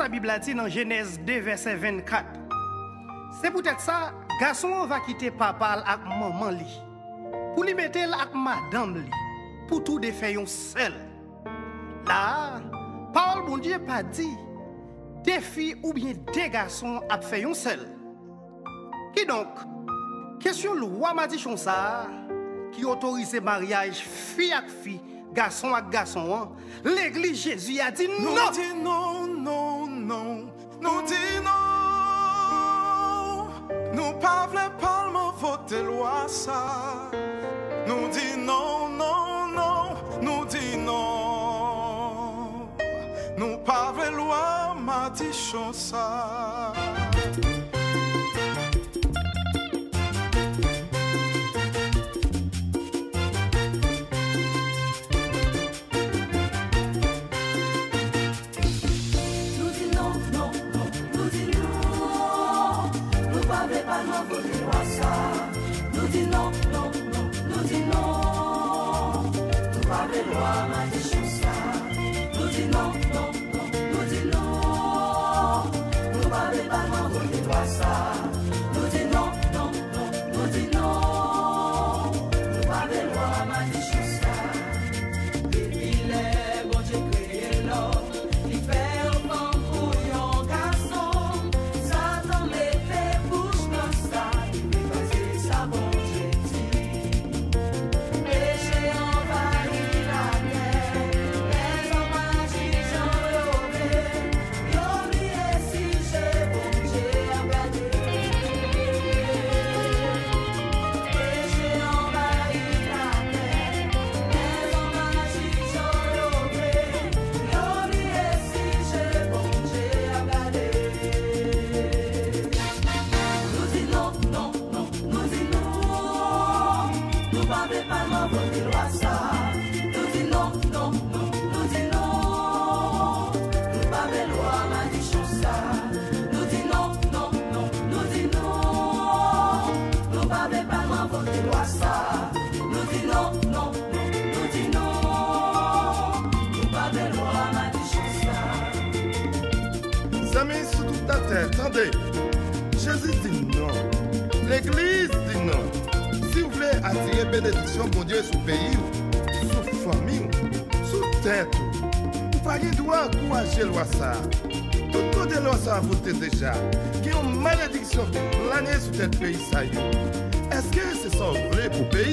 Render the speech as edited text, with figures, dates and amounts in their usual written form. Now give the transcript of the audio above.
la Bible a dit dans Genèse 2, verset 24. C'est peut-être ça, garçon va quitter papa avec maman li. Pour lui mettre avec madame li. Pour tout défaire seul. Là, parole bon Dieu pas dit des filles ou bien des garçons à faire seul. Qui donc, question loi m'a dit ça qui autorise mariage fille avec fille, garçon avec garçon. L'église Jésus a dit non. Nous dit non, non, non. Nous dit non. Nous pas voulons pas voter loi ça. Nous dit non, non, non. Nous dit non. Nous pas voulons loi m'a dit ça. Nous dit non, non, non, nous dit non. Nous pas de loi, ma ça. Nous dit non, non, non, nous dit non. Nous pas de loi, ça. Nous dit non, non, non, nous dit non. Nous pas de loi, ma ça. Depuis les bon Dieu créé l'homme, il fait un couillon garçon. Satan mettait bouche dans ça. Attendez, Jésus dit non. L'église dit non. Si vous voulez attirer bénédiction, mon Dieu, sur le pays, sur la famille, sur la tête, vous n'avez pas droit encourager loi ça. Tout côté loi ça a voté déjà. Qui ont une malédiction qui plane sur le pays. Est-ce que c'est ça que vous voulez pour le pays?